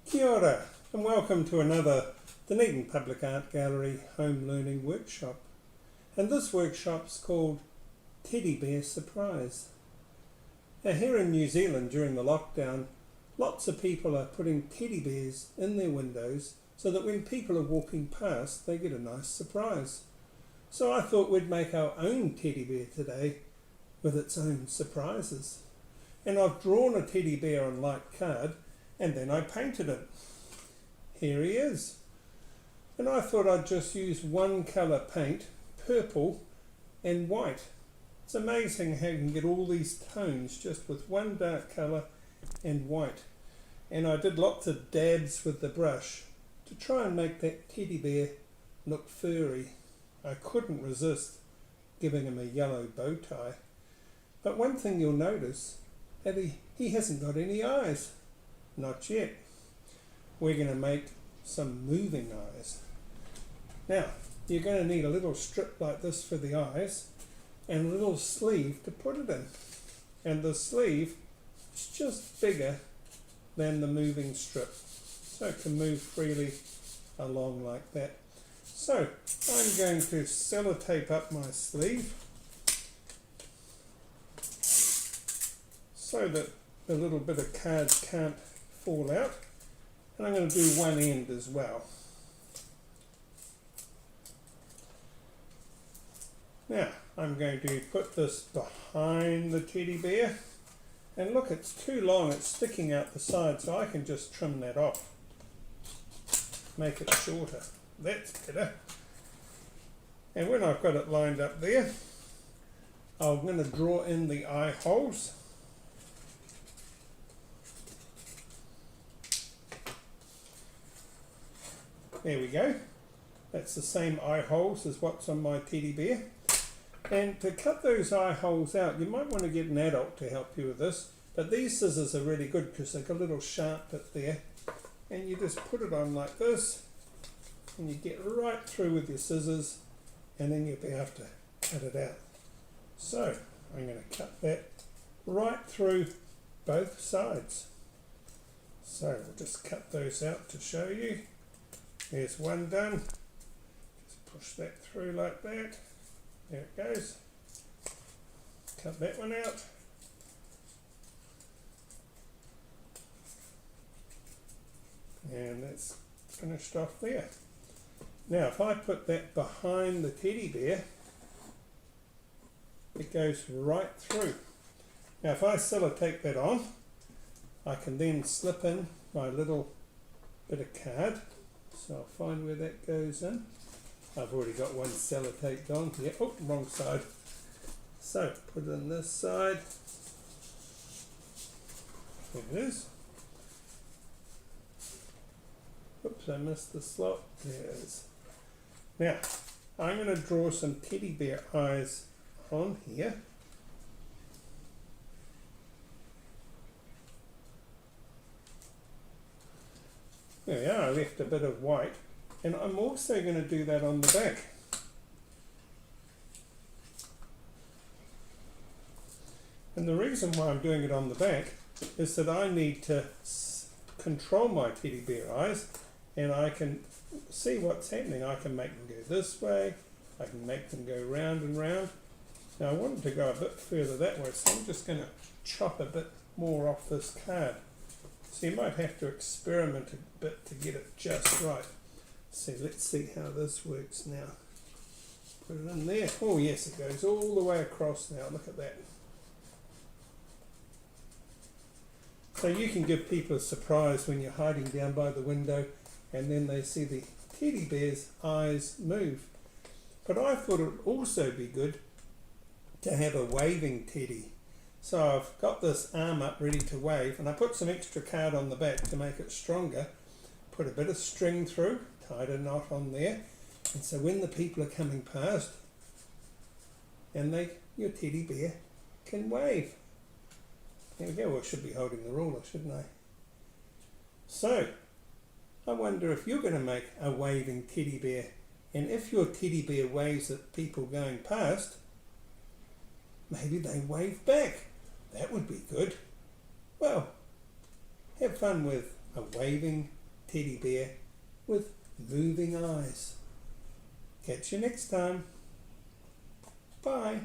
Kia ora, and welcome to another Dunedin Public Art Gallery home learning workshop. And this workshop's called Teddy Bear Surprise. Now here in New Zealand during the lockdown, lots of people are putting teddy bears in their windows so that when people are walking past they get a nice surprise. So I thought we'd make our own teddy bear today with its own surprises. And I've drawn a teddy bear on light card and then I painted it. Here he is. And I thought I'd just use one colour paint, purple and white. It's amazing how you can get all these tones just with one dark colour and white. And I did lots of dabs with the brush to try and make that teddy bear look furry. I couldn't resist giving him a yellow bow tie. But one thing you'll notice, that he hasn't got any eyes. Not yet. We're going to make some moving eyes. Now, you're going to need a little strip like this for the eyes and a little sleeve to put it in. And the sleeve is just bigger than the moving strip, so it can move freely along like that. So I'm going to sellotape up my sleeve so that the little bit of card can't fall out, and I'm going to do one end as well. Now I'm going to put this behind the teddy bear, and look, it's too long, it's sticking out the side, so I can just trim that off, make it shorter. That's better. And when I've got it lined up there, I'm going to draw in the eye holes. There we go. That's the same eye holes as what's on my teddy bear. And to cut those eye holes out, you might want to get an adult to help you with this, but these scissors are really good because they've got a little sharp bit there, and you just put it on like this and you get right through with your scissors, and then you'll be able to cut it out. So I'm going to cut that right through both sides. So we'll just cut those out to show you. There's one done. Just push that through like that. There it goes. Cut that one out. And that's finished off there. Now if I put that behind the teddy bear, it goes right through. Now if I sellotape that on, I can then slip in my little bit of card. So I'll find where that goes in. I've already got one sellotaped on here. Oh, wrong side. So put it in this side. There it is. Oops, I missed the slot. There it is. Now, I'm going to draw some teddy bear eyes on here. There we are, I left a bit of white, and I'm also going to do that on the back. And the reason why I'm doing it on the back is that I need to control my teddy bear eyes, and I can see what's happening. I can make them go this way, I can make them go round and round. Now I wanted to go a bit further that way, so I'm just going to chop a bit more off this card. So you might have to experiment a bit to get it just right. So let's see how this works now. Put it in there. Oh yes, it goes all the way across now. Look at that. So you can give people a surprise when you're hiding down by the window and then they see the teddy bear's eyes move. But I thought it would also be good to have a waving teddy. So I've got this arm up ready to wave, and I put some extra card on the back to make it stronger, put a bit of string through, tied a knot on there, and so when the people are coming past, and your teddy bear can wave. There we go. Well, I should be holding the ruler, shouldn't I? So I wonder if you're going to make a waving teddy bear, and if your teddy bear waves at people going past, maybe they wave back. That would be good. Well, have fun with a waving teddy bear with moving eyes. Catch you next time. Bye.